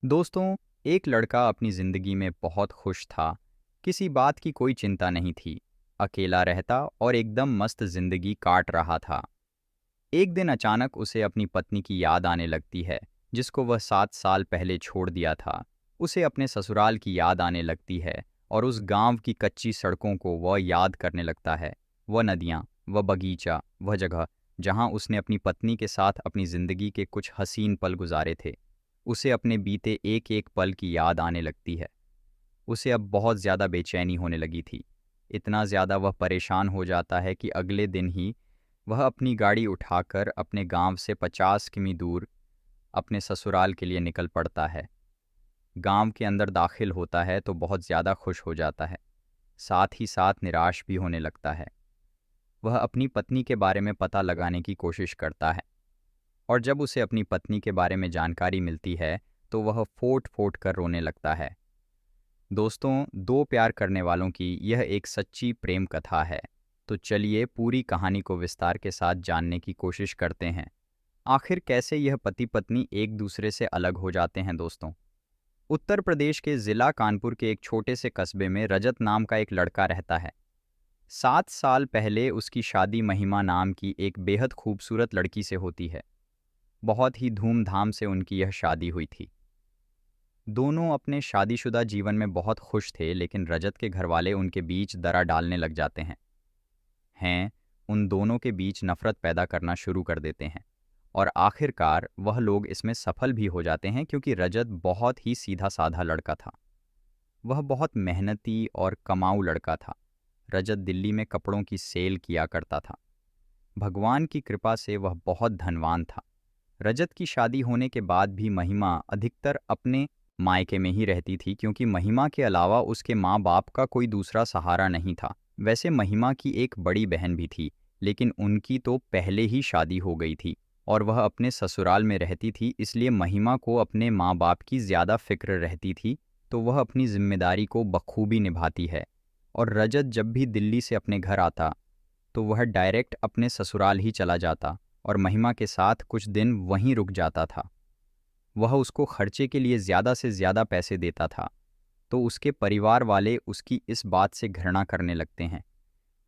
दोस्तों, एक लड़का अपनी ज़िंदगी में बहुत खुश था। किसी बात की कोई चिंता नहीं थी। अकेला रहता और एकदम मस्त ज़िंदगी काट रहा था। एक दिन अचानक उसे अपनी पत्नी की याद आने लगती है, जिसको वह 7 साल पहले छोड़ दिया था। उसे अपने ससुराल की याद आने लगती है और उस गांव की कच्ची सड़कों को वह याद करने लगता है। वह नदियाँ, वह बगीचा, वह जगह जहां उसने अपनी पत्नी के साथ अपनी ज़िंदगी के कुछ हसीन पल गुजारे थे। उसे अपने बीते एक एक पल की याद आने लगती है। उसे अब बहुत ज़्यादा बेचैनी होने लगी थी। इतना ज़्यादा वह परेशान हो जाता है कि अगले दिन ही वह अपनी गाड़ी उठाकर अपने गांव से 50 किमी दूर अपने ससुराल के लिए निकल पड़ता है। गांव के अंदर दाखिल होता है तो बहुत ज़्यादा खुश हो जाता है, साथ ही साथ निराश भी होने लगता है। वह अपनी पत्नी के बारे में पता लगाने की कोशिश करता है, और जब उसे अपनी पत्नी के बारे में जानकारी मिलती है तो वह फोट फोट कर रोने लगता है। दोस्तों, दो प्यार करने वालों की यह एक सच्ची प्रेम कथा है। तो चलिए पूरी कहानी को विस्तार के साथ जानने की कोशिश करते हैं। आखिर कैसे यह पति पत्नी एक दूसरे से अलग हो जाते हैं। दोस्तों, उत्तर प्रदेश के ज़िला कानपुर के एक छोटे से कस्बे में रजत नाम का एक लड़का रहता है। 7 साल पहले उसकी शादी महिमा नाम की एक बेहद खूबसूरत लड़की से होती है। बहुत ही धूमधाम से उनकी यह शादी हुई थी। दोनों अपने शादीशुदा जीवन में बहुत खुश थे, लेकिन रजत के घरवाले उनके बीच दरार डालने लग जाते हैं उन दोनों के बीच नफरत पैदा करना शुरू कर देते हैं। और आखिरकार वह लोग इसमें सफल भी हो जाते हैं, क्योंकि रजत बहुत ही सीधा साधा लड़का था। वह बहुत मेहनती और कमाऊ लड़का था। रजत दिल्ली में कपड़ों की सेल किया करता था। भगवान की कृपा से वह बहुत धनवान था। रजत की शादी होने के बाद भी महिमा अधिकतर अपने मायके में ही रहती थी, क्योंकि महिमा के अलावा उसके माँ बाप का कोई दूसरा सहारा नहीं था। वैसे महिमा की एक बड़ी बहन भी थी, लेकिन उनकी तो पहले ही शादी हो गई थी और वह अपने ससुराल में रहती थी, इसलिए महिमा को अपने माँ बाप की ज़्यादा फिक्र रहती थी। तो वह अपनी जिम्मेदारी को बखूबी निभाती है। और रजत जब भी दिल्ली से अपने घर आता तो वह डायरेक्ट अपने ससुराल ही चला जाता और महिमा के साथ कुछ दिन वहीं रुक जाता था। वह उसको खर्चे के लिए ज़्यादा से ज़्यादा पैसे देता था, तो उसके परिवार वाले उसकी इस बात से घृणा करने लगते हैं।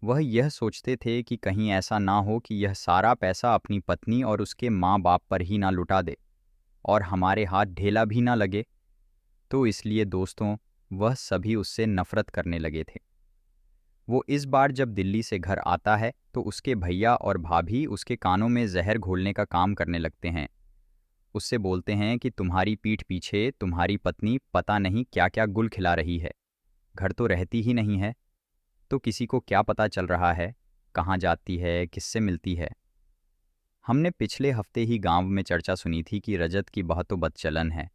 वह यह सोचते थे कि कहीं ऐसा ना हो कि यह सारा पैसा अपनी पत्नी और उसके माँ बाप पर ही ना लुटा दे और हमारे हाथ ढेला भी ना लगे। तो इसलिए दोस्तों, वह सभी उससे नफरत करने लगे थे। वो इस बार जब दिल्ली से घर आता है तो उसके भैया और भाभी उसके कानों में जहर घोलने का काम करने लगते हैं। उससे बोलते हैं कि तुम्हारी पीठ पीछे तुम्हारी पत्नी पता नहीं क्या क्या गुल खिला रही है। घर तो रहती ही नहीं है, तो किसी को क्या पता चल रहा है, कहाँ जाती है, किससे मिलती है। हमने पिछले हफ्ते ही गांव में चर्चा सुनी थी कि रजत की बहुत बदचलन है।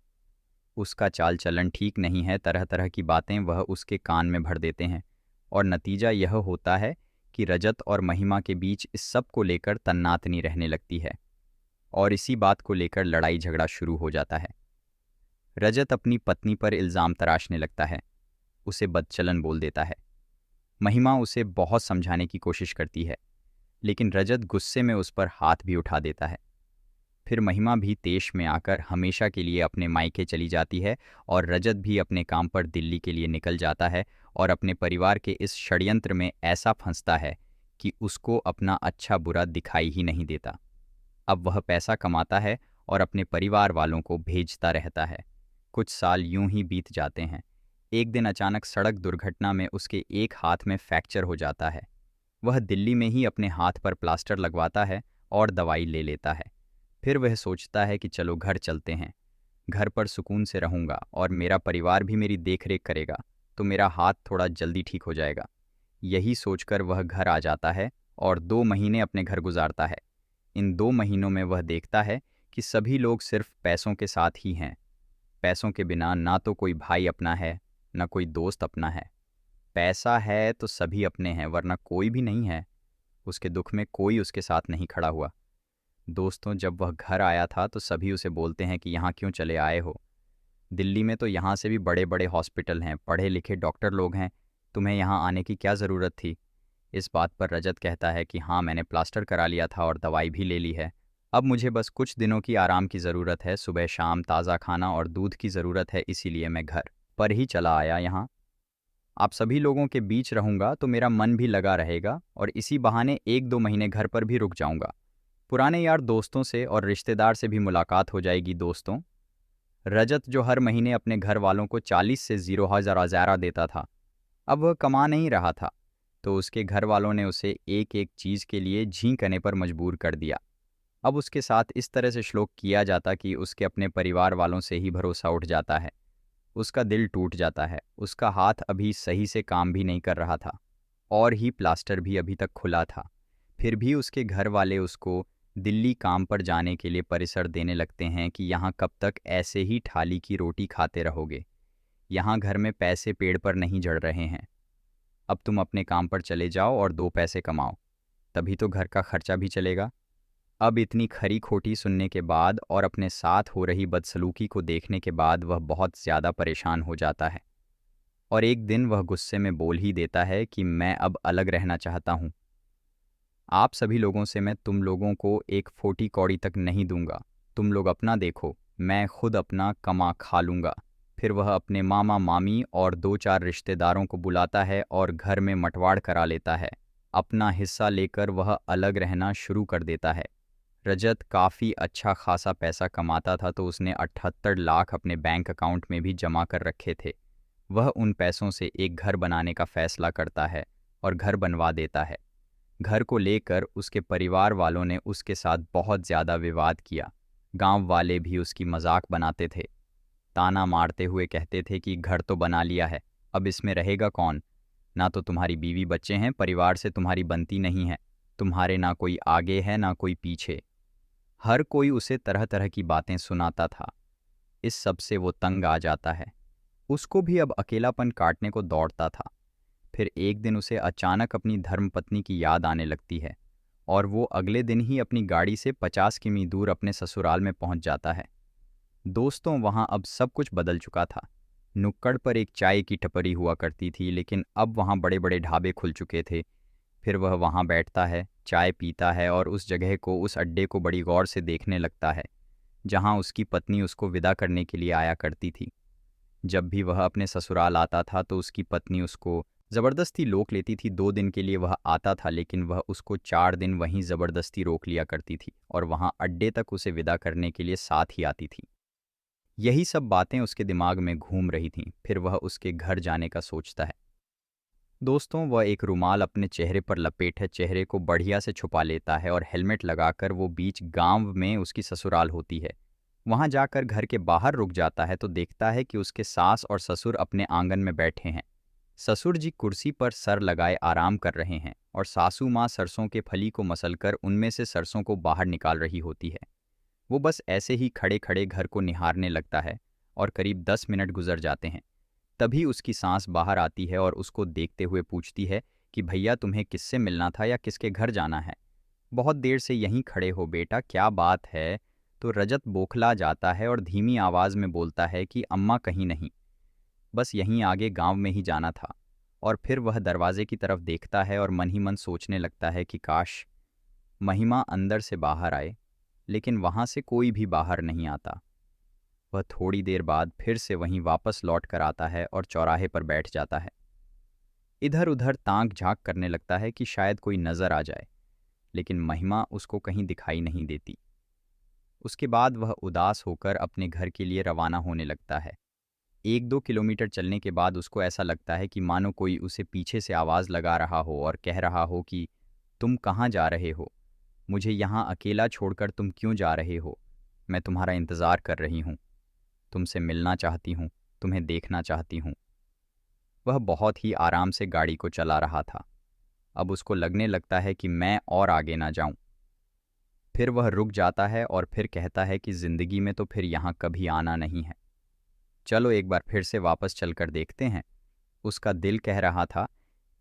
उसका चाल चलन ठीक नहीं है, तरह तरह की बातें वह उसके कान में भर देते हैं। और नतीजा यह होता है कि रजत और महिमा के बीच इस सब को लेकर तन्नातनी रहने लगती है और इसी बात को लेकर लड़ाई झगड़ा शुरू हो जाता है। रजत अपनी पत्नी पर इल्ज़ाम तराशने लगता है, उसे बदचलन बोल देता है। महिमा उसे बहुत समझाने की कोशिश करती है, लेकिन रजत गुस्से में उस पर हाथ भी उठा देता है। फिर महिमा भी तेश में आकर हमेशा के लिए अपने मायके चली जाती है और रजत भी अपने काम पर दिल्ली के लिए निकल जाता है और अपने परिवार के इस षड्यंत्र में ऐसा फंसता है कि उसको अपना अच्छा बुरा दिखाई ही नहीं देता। अब वह पैसा कमाता है और अपने परिवार वालों को भेजता रहता है। कुछ साल यूं ही बीत जाते हैं। एक दिन अचानक सड़क दुर्घटना में उसके एक हाथ में फ्रैक्चर हो जाता है। वह दिल्ली में ही अपने हाथ पर प्लास्टर लगवाता है और दवाई ले लेता है। फिर वह सोचता है कि चलो घर चलते हैं, घर पर सुकून से रहूँगा और मेरा परिवार भी मेरी देखरेख करेगा, तो मेरा हाथ थोड़ा जल्दी ठीक हो जाएगा। यही सोचकर वह घर आ जाता है और 2 महीने अपने घर गुजारता है। इन 2 महीनों में वह देखता है कि सभी लोग सिर्फ पैसों के साथ ही हैं। पैसों के बिना ना तो कोई भाई अपना है, ना कोई दोस्त अपना है। पैसा है तो सभी अपने हैं, वरना कोई भी नहीं है। उसके दुख में कोई उसके साथ नहीं खड़ा हुआ। दोस्तों, जब वह घर आया था तो सभी उसे बोलते हैं कि यहाँ क्यों चले आए हो? दिल्ली में तो यहाँ से भी बड़े बड़े हॉस्पिटल हैं, पढ़े लिखे डॉक्टर लोग हैं, तुम्हें यहाँ आने की क्या ज़रूरत थी? इस बात पर रजत कहता है कि हाँ, मैंने प्लास्टर करा लिया था और दवाई भी ले ली है, अब मुझे बस कुछ दिनों की आराम की ज़रूरत है, सुबह शाम ताज़ा खाना और दूध की ज़रूरत है, इसीलिए मैं घर पर ही चला आया यहाँ। आप सभी लोगों के बीच रहूँगा तो मेरा मन भी लगा रहेगा और इसी बहाने 1-2 महीने घर पर भी रुक जाऊँगा। पुराने यार दोस्तों से और रिश्तेदार से भी मुलाकात हो जाएगी दोस्तों। रजत जो हर महीने अपने घर वालों को 40 से 0,000 हज़ारा देता था, अब वह कमा नहीं रहा था, तो उसके घर वालों ने उसे एक-एक चीज़ के लिए झी करने पर मजबूर कर दिया। अब उसके साथ इस तरह से श्लोक किया जाता कि उसके अपने परिवार वालों से ही भरोसा उठ जाता है। उसका दिल टूट जाता है, उसका हाथ अभी सही से काम भी नहीं कर रहा था और ही प्लास्टर भी अभी तक खुला था। फिर भी उसके घर वाले उसको दिल्ली काम पर जाने के लिए परिसर देने लगते हैं कि यहाँ कब तक ऐसे ही थाली की रोटी खाते रहोगे। यहाँ घर में पैसे पेड़ पर नहीं झड़ रहे हैं। अब तुम अपने काम पर चले जाओ और 2 पैसे कमाओ, तभी तो घर का खर्चा भी चलेगा। अब इतनी खरी खोटी सुनने के बाद और अपने साथ हो रही बदसलूकी को देखने के बाद वह बहुत ज़्यादा परेशान हो जाता है और एक दिन वह गुस्से में बोल ही देता है कि मैं अब अलग रहना चाहता हूँ। आप सभी लोगों से मैं तुम लोगों को एक फोटी कौड़ी तक नहीं दूंगा। तुम लोग अपना देखो, मैं खुद अपना कमा खा लूँगा। फिर वह अपने मामा मामी और 2-4 रिश्तेदारों को बुलाता है और घर में मटवाड़ करा लेता है। अपना हिस्सा लेकर वह अलग रहना शुरू कर देता है। रजत काफ़ी अच्छा खासा पैसा कमाता था, तो उसने 78 लाख अपने बैंक अकाउंट में भी जमा कर रखे थे। वह उन पैसों से एक घर बनाने का फैसला करता है और घर बनवा देता है। घर को लेकर उसके परिवार वालों ने उसके साथ बहुत ज़्यादा विवाद किया। गांव वाले भी उसकी मजाक बनाते थे, ताना मारते हुए कहते थे कि घर तो बना लिया है, अब इसमें रहेगा कौन? ना तो तुम्हारी बीवी बच्चे हैं, परिवार से तुम्हारी बनती नहीं है, तुम्हारे ना कोई आगे है ना कोई पीछे। हर कोई उसे तरह तरह की बातें सुनाता था। इस सब से वो तंग आ जाता है। उसको भी अब अकेलापन काटने को दौड़ता था। फिर एक दिन उसे अचानक अपनी धर्मपत्नी की याद आने लगती है और वो अगले दिन ही अपनी गाड़ी से 50 किमी दूर अपने ससुराल में पहुंच जाता है। दोस्तों, वहां अब सब कुछ बदल चुका था। नुक्कड़ पर एक चाय की टपरी हुआ करती थी, लेकिन अब वहां बड़े बड़े ढाबे खुल चुके थे। फिर वह वहां बैठता है, चाय पीता है और उस जगह को, उस अड्डे को बड़ी गौर से देखने लगता है जहां उसकी पत्नी उसको विदा करने के लिए आया करती थी। जब भी वह अपने ससुराल आता था तो उसकी पत्नी उसको ज़बरदस्ती रोक लेती थी। 2 दिन के लिए वह आता था, लेकिन वह उसको 4 दिन वहीं ज़बरदस्ती रोक लिया करती थी और वहां अड्डे तक उसे विदा करने के लिए साथ ही आती थी। यही सब बातें उसके दिमाग में घूम रही थीं। फिर वह उसके घर जाने का सोचता है। दोस्तों, वह एक रुमाल अपने चेहरे पर लपेटे चेहरे को बढ़िया से छुपा लेता है और हेलमेट लगाकर वो बीच गांव में उसकी ससुराल होती है वहां जाकर घर के बाहर रुक जाता है तो देखता है कि उसके सास और ससुर अपने आंगन में बैठे हैं। ससुर जी कुर्सी पर सर लगाए आराम कर रहे हैं और सासू माँ सरसों के फली को मसलकर उनमें से सरसों को बाहर निकाल रही होती है। वो बस ऐसे ही खड़े खड़े घर को निहारने लगता है और करीब 10 मिनट गुजर जाते हैं। तभी उसकी सांस बाहर आती है और उसको देखते हुए पूछती है कि भैया, तुम्हें किससे मिलना था या किसके घर जाना है? बहुत देर से यहीं खड़े हो बेटा, क्या बात है? तो रजत बौखला जाता है और धीमी आवाज में बोलता है कि अम्मा कहीं नहीं, बस यहीं आगे गांव में ही जाना था। और फिर वह दरवाजे की तरफ देखता है और मन ही मन सोचने लगता है कि काश महिमा अंदर से बाहर आए, लेकिन वहां से कोई भी बाहर नहीं आता। वह थोड़ी देर बाद फिर से वहीं वापस लौट कर आता है और चौराहे पर बैठ जाता है। इधर उधर ताक झांक करने लगता है कि शायद कोई नजर आ जाए, लेकिन महिमा उसको कहीं दिखाई नहीं देती। उसके बाद वह उदास होकर अपने घर के लिए रवाना होने लगता है। 1-2 किलोमीटर चलने के बाद उसको ऐसा लगता है कि मानो कोई उसे पीछे से आवाज़ लगा रहा हो और कह रहा हो कि तुम कहाँ जा रहे हो? मुझे यहाँ अकेला छोड़कर तुम क्यों जा रहे हो? मैं तुम्हारा इंतज़ार कर रही हूँ, तुमसे मिलना चाहती हूँ, तुम्हें देखना चाहती हूँ। वह बहुत ही आराम से गाड़ी को चला रहा था। अब उसको लगने लगता है कि मैं और आगे ना जाऊं। फिर वह रुक जाता है और फिर कहता है कि ज़िंदगी में तो फिर यहाँ कभी आना नहीं है। चलो एक बार फिर से वापस चलकर देखते हैं। उसका दिल कह रहा था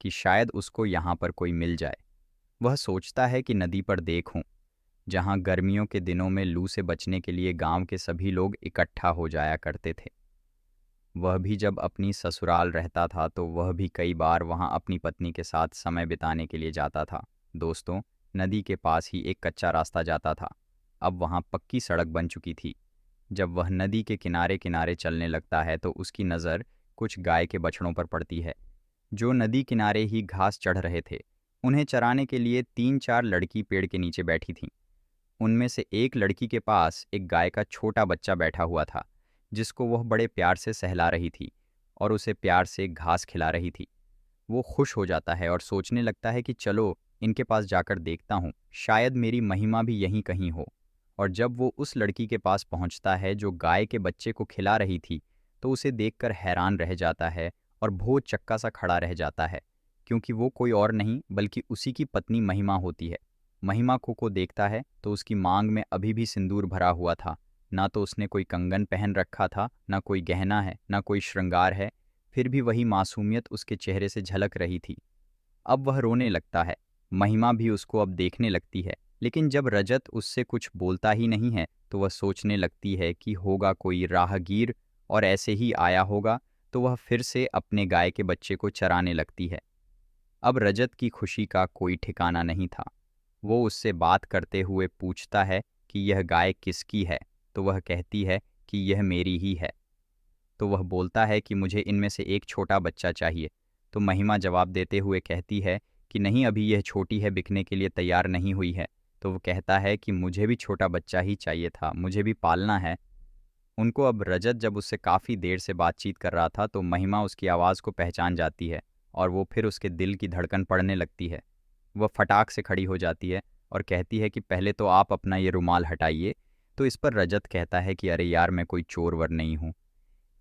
कि शायद उसको यहाँ पर कोई मिल जाए। वह सोचता है कि नदी पर देखूं, जहाँ गर्मियों के दिनों में लू से बचने के लिए गांव के सभी लोग इकट्ठा हो जाया करते थे। वह भी जब अपनी ससुराल रहता था तो वह भी कई बार वहां अपनी पत्नी के साथ समय बिताने के लिए जाता था। दोस्तों, नदी के पास ही एक कच्चा रास्ता जाता था। अब वहाँ पक्की सड़क बन चुकी थी। जब वह नदी के किनारे किनारे चलने लगता है तो उसकी नज़र कुछ गाय के बछड़ों पर पड़ती है, जो नदी किनारे ही घास चढ़ रहे थे। उन्हें चराने के लिए 3-4 लड़की पेड़ के नीचे बैठी थीं। उनमें से एक लड़की के पास एक गाय का छोटा बच्चा बैठा हुआ था, जिसको वह बड़े प्यार से सहला रही थी और उसे प्यार से घास खिला रही थी। वो खुश हो जाता है और सोचने लगता है कि चलो इनके पास जाकर देखता हूँ, शायद मेरी महिमा भी यहीं कहीं हो। और जब वो उस लड़की के पास पहुँचता है जो गाय के बच्चे को खिला रही थी, तो उसे देखकर हैरान रह जाता है और भौं चक्का सा खड़ा रह जाता है, क्योंकि वो कोई और नहीं बल्कि उसी की पत्नी महिमा होती है। महिमा को देखता है तो उसकी मांग में अभी भी सिंदूर भरा हुआ था। ना तो उसने कोई कंगन पहन रखा था, ना कोई गहना है, ना कोई श्रृंगार है, फिर भी वही मासूमियत उसके चेहरे से झलक रही थी। अब वह रोने लगता है। महिमा भी उसको अब देखने लगती है, लेकिन जब रजत उससे कुछ बोलता ही नहीं है तो वह सोचने लगती है कि होगा कोई राहगीर और ऐसे ही आया होगा, तो वह फिर से अपने गाय के बच्चे को चराने लगती है। अब रजत की खुशी का कोई ठिकाना नहीं था। वो उससे बात करते हुए पूछता है कि यह गाय किसकी है, तो वह कहती है कि यह मेरी ही है। तो वह बोलता है कि मुझे इनमें से एक छोटा बच्चा चाहिए। तो महिमा जवाब देते हुए कहती है कि नहीं, अभी यह छोटी है, बिकने के लिए तैयार नहीं हुई है। तो वो कहता है कि मुझे भी छोटा बच्चा ही चाहिए था, मुझे भी पालना है। उनको अब रजत जब उससे काफ़ी देर से बातचीत कर रहा था तो महिमा उसकी आवाज़ को पहचान जाती है और वो फिर उसके दिल की धड़कन पड़ने लगती है। वह फटाक से खड़ी हो जाती है और कहती है कि पहले तो आप अपना ये रुमाल हटाइए। तो इस पर रजत कहता है कि अरे यार, मैं कोई चोर वर नहीं हूँ,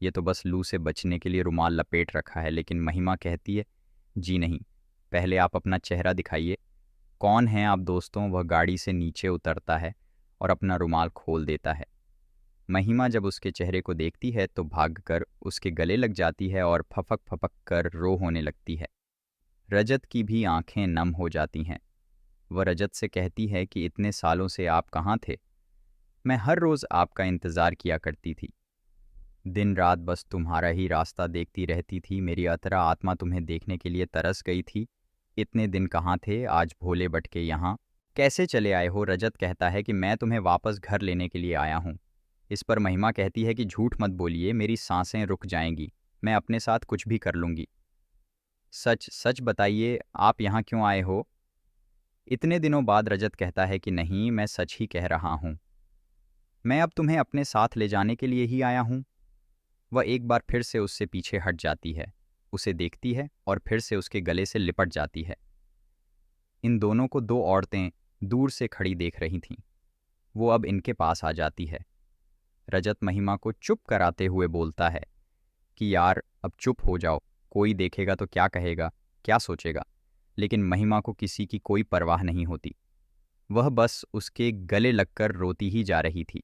ये तो बस लू से बचने के लिए रुमाल लपेट रखा है। लेकिन महिमा कहती है जी नहीं, पहले आप अपना चेहरा दिखाइए, कौन हैं आप दोस्तों। वह गाड़ी से नीचे उतरता है और अपना रुमाल खोल देता है। महिमा जब उसके चेहरे को देखती है तो भागकर उसके गले लग जाती है और फपक फपक कर रो होने लगती है। रजत की भी आंखें नम हो जाती हैं। वह रजत से कहती है कि इतने सालों से आप कहाँ थे? मैं हर रोज़ आपका इंतज़ार किया करती थी, दिन रात बस तुम्हारा ही रास्ता देखती रहती थी। मेरी अतरा आत्मा तुम्हें देखने के लिए तरस गई थी। इतने दिन कहाँ थे, आज भोले भटके यहाँ कैसे चले आए हो? रजत कहता है कि मैं तुम्हें वापस घर लेने के लिए आया हूँ। इस पर महिमा कहती है कि झूठ मत बोलिए, मेरी सांसें रुक जाएंगी, मैं अपने साथ कुछ भी कर लूँगी। सच सच बताइए, आप यहाँ क्यों आए हो? इतने दिनों बाद रजत कहता है कि नहीं, मैं सच ही कह रहा हूँ, मैं अब तुम्हें अपने साथ ले जाने के लिए ही आया हूँ। वह एक बार फिर से उससे पीछे हट जाती है, उसे देखती है और फिर से उसके गले से लिपट जाती है। इन दोनों को दो औरतें दूर से खड़ी देख रही थीं। वो अब इनके पास आ जाती है। रजत महिमा को चुप कराते हुए बोलता है कि यार अब चुप हो जाओ, कोई देखेगा तो क्या कहेगा, क्या सोचेगा। लेकिन महिमा को किसी की कोई परवाह नहीं होती। वह बस उसके गले लगकर रोती ही जा रही थी।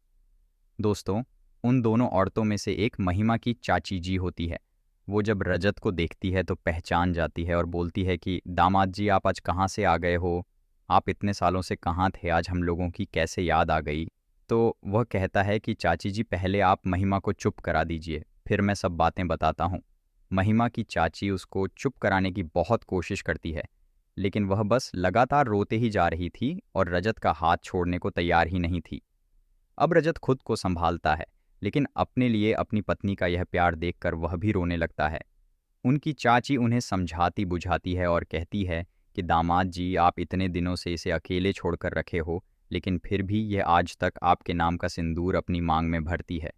दोस्तों, उन दोनों औरतों में से एक महिमा की चाची जी होती है। वो जब रजत को देखती है तो पहचान जाती है और बोलती है कि दामाद जी, आप आज कहाँ से आ गए हो? आप इतने सालों से कहाँ थे? आज हम लोगों की कैसे याद आ गई? तो वह कहता है कि चाची जी, पहले आप महिमा को चुप करा दीजिए, फिर मैं सब बातें बताता हूँ। महिमा की चाची उसको चुप कराने की बहुत कोशिश करती है, लेकिन वह बस लगातार रोते ही जा रही थी और रजत का हाथ छोड़ने को तैयार ही नहीं थी। अब रजत खुद को संभालता है, लेकिन अपने लिए अपनी पत्नी का यह प्यार देखकर वह भी रोने लगता है। उनकी चाची उन्हें समझाती बुझाती है और कहती है कि दामाद जी, आप इतने दिनों से इसे अकेले छोड़कर रखे हो, लेकिन फिर भी यह आज तक आपके नाम का सिंदूर अपनी मांग में भरती है।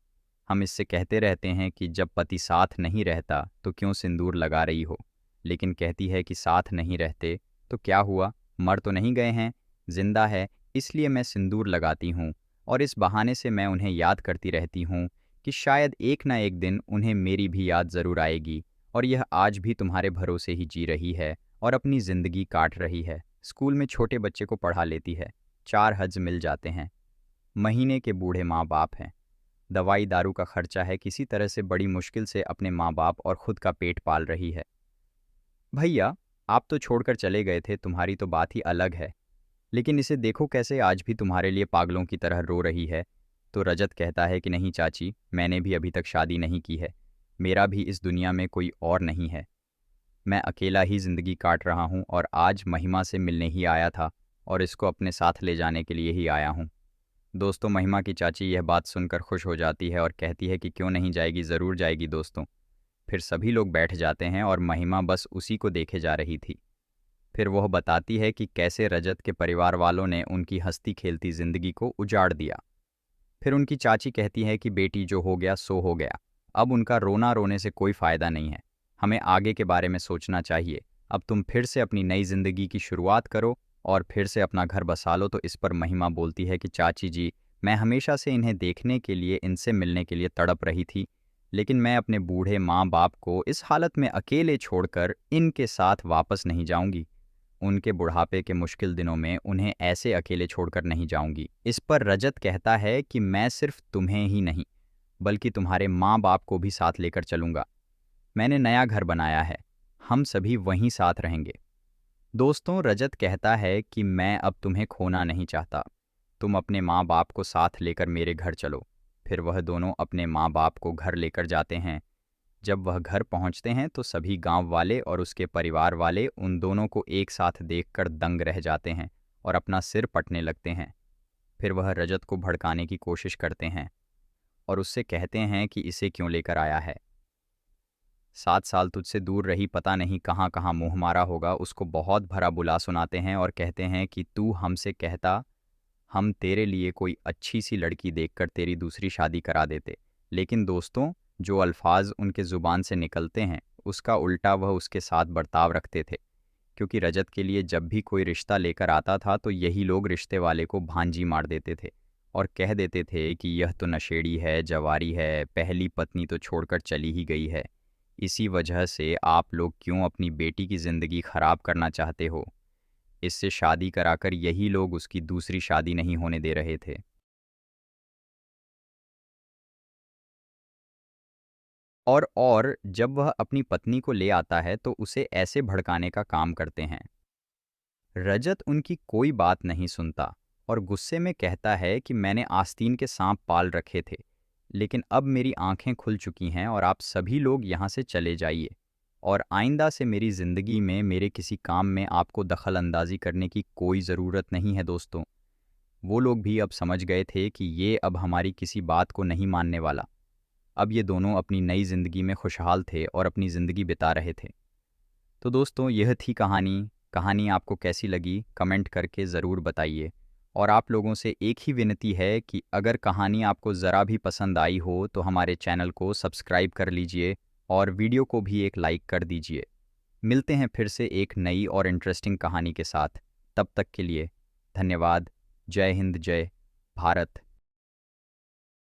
हम इससे कहते रहते हैं कि जब पति साथ नहीं रहता तो क्यों सिंदूर लगा रही हो, लेकिन कहती है कि साथ नहीं रहते तो क्या हुआ, मर तो नहीं गए हैं, जिंदा है, इसलिए मैं सिंदूर लगाती हूँ। और इस बहाने से मैं उन्हें याद करती रहती हूँ कि शायद एक ना एक दिन उन्हें मेरी भी याद ज़रूर आएगी। और यह आज भी तुम्हारे भरोसे ही जी रही है और अपनी ज़िंदगी काट रही है। स्कूल में छोटे बच्चे को पढ़ा लेती है, 4 हज मिल जाते हैं, महीने के बूढ़े माँ बाप हैं, दवाई दारू का खर्चा है, किसी तरह से बड़ी मुश्किल से अपने माँ बाप और खुद का पेट पाल रही है। भैया, आप तो छोड़कर चले गए थे, तुम्हारी तो बात ही अलग है, लेकिन इसे देखो कैसे आज भी तुम्हारे लिए पागलों की तरह रो रही है। तो रजत कहता है कि नहीं चाची, मैंने भी अभी तक शादी नहीं की है, मेरा भी इस दुनिया में कोई और नहीं है, मैं अकेला ही ज़िंदगी काट रहा हूँ और आज महिमा से मिलने ही आया था और इसको अपने साथ ले जाने के लिए ही आया हूँ। दोस्तों, महिमा की चाची यह बात सुनकर खुश हो जाती है और कहती है कि क्यों नहीं जाएगी, ज़रूर जाएगी दोस्तों। फिर सभी लोग बैठ जाते हैं और महिमा बस उसी को देखे जा रही थी। फिर वह बताती है कि कैसे रजत के परिवार वालों ने उनकी हंसती खेलती ज़िंदगी को उजाड़ दिया। फिर उनकी चाची कहती है कि बेटी जो हो गया सो हो गया, अब उनका रोना रोने से कोई फ़ायदा नहीं है, हमें आगे के बारे में सोचना चाहिए। अब तुम फिर से अपनी नई ज़िंदगी की शुरुआत करो और फिर से अपना घर बसा लो। तो इस पर महिमा बोलती है कि चाची जी, मैं हमेशा से इन्हें देखने के लिए, इनसे मिलने के लिए तड़प रही थी, लेकिन मैं अपने बूढ़े माँ बाप को इस हालत में अकेले छोड़कर इनके साथ वापस नहीं जाऊंगी। उनके बुढ़ापे के मुश्किल दिनों में उन्हें ऐसे अकेले छोड़कर नहीं जाऊंगी। इस पर रजत कहता है कि मैं सिर्फ तुम्हें ही नहीं, बल्कि तुम्हारे माँ बाप को भी साथ लेकर चलूंगा। मैंने नया घर बनाया है, हम सभी वहीं साथ रहेंगे। दोस्तों, रजत कहता है कि मैं अब तुम्हें खोना नहीं चाहता, तुम अपने माँ बाप को साथ लेकर मेरे घर चलो। फिर वह दोनों अपने माँ बाप को घर लेकर जाते हैं। जब वह घर पहुंचते हैं तो सभी गांव वाले और उसके परिवार वाले उन दोनों को एक साथ देखकर दंग रह जाते हैं और अपना सिर पटने लगते हैं। फिर वह रजत को भड़काने की कोशिश करते हैं और उससे कहते हैं कि इसे क्यों लेकर आया है। 7 साल तुझसे दूर रही, पता नहीं कहाँ कहाँ मुँह मारा होगा। उसको बहुत भरा बुला सुनाते हैं और कहते हैं कि तू हमसे कहता, हम तेरे लिए कोई अच्छी सी लड़की देखकर तेरी दूसरी शादी करा देते। लेकिन दोस्तों, जो अल्फाज उनके ज़ुबान से निकलते हैं उसका उल्टा वह उसके साथ बर्ताव रखते थे, क्योंकि रजत के लिए जब भी कोई रिश्ता लेकर आता था तो यही लोग रिश्ते वाले को भांजी मार देते थे और कह देते थे कि यह तो नशेड़ी है, जवारी है, पहली पत्नी तो छोड़कर चली ही गई है। इसी वजह से आप लोग क्यों अपनी बेटी की ज़िंदगी ख़राब करना चाहते हो? इससे शादी कराकर यही लोग उसकी दूसरी शादी नहीं होने दे रहे थे। और जब वह अपनी पत्नी को ले आता है तो उसे ऐसे भड़काने का काम करते हैं। रजत उनकी कोई बात नहीं सुनता और गुस्से में कहता है कि मैंने आस्तीन के सांप पाल रखे थे, लेकिन अब मेरी आंखें खुल चुकी हैं और आप सभी लोग यहाँ से चले जाइए और आइंदा से मेरी ज़िंदगी में मेरे किसी काम में आपको दखल अंदाजी करने की कोई ज़रूरत नहीं है। दोस्तों, वो लोग भी अब समझ गए थे कि ये अब हमारी किसी बात को नहीं मानने वाला। अब ये दोनों अपनी नई ज़िंदगी में खुशहाल थे और अपनी ज़िंदगी बिता रहे थे। तो दोस्तों, यह थी कहानी। कहानी आपको कैसी लगी कमेंट करके ज़रूर बताइए। और आप लोगों से एक ही विनती है कि अगर कहानी आपको ज़रा भी पसंद आई हो तो हमारे चैनल को सब्सक्राइब कर लीजिए और वीडियो को भी एक लाइक कर दीजिए। मिलते हैं फिर से एक नई और इंटरेस्टिंग कहानी के साथ। तब तक के लिए धन्यवाद। जय हिंद, जय भारत।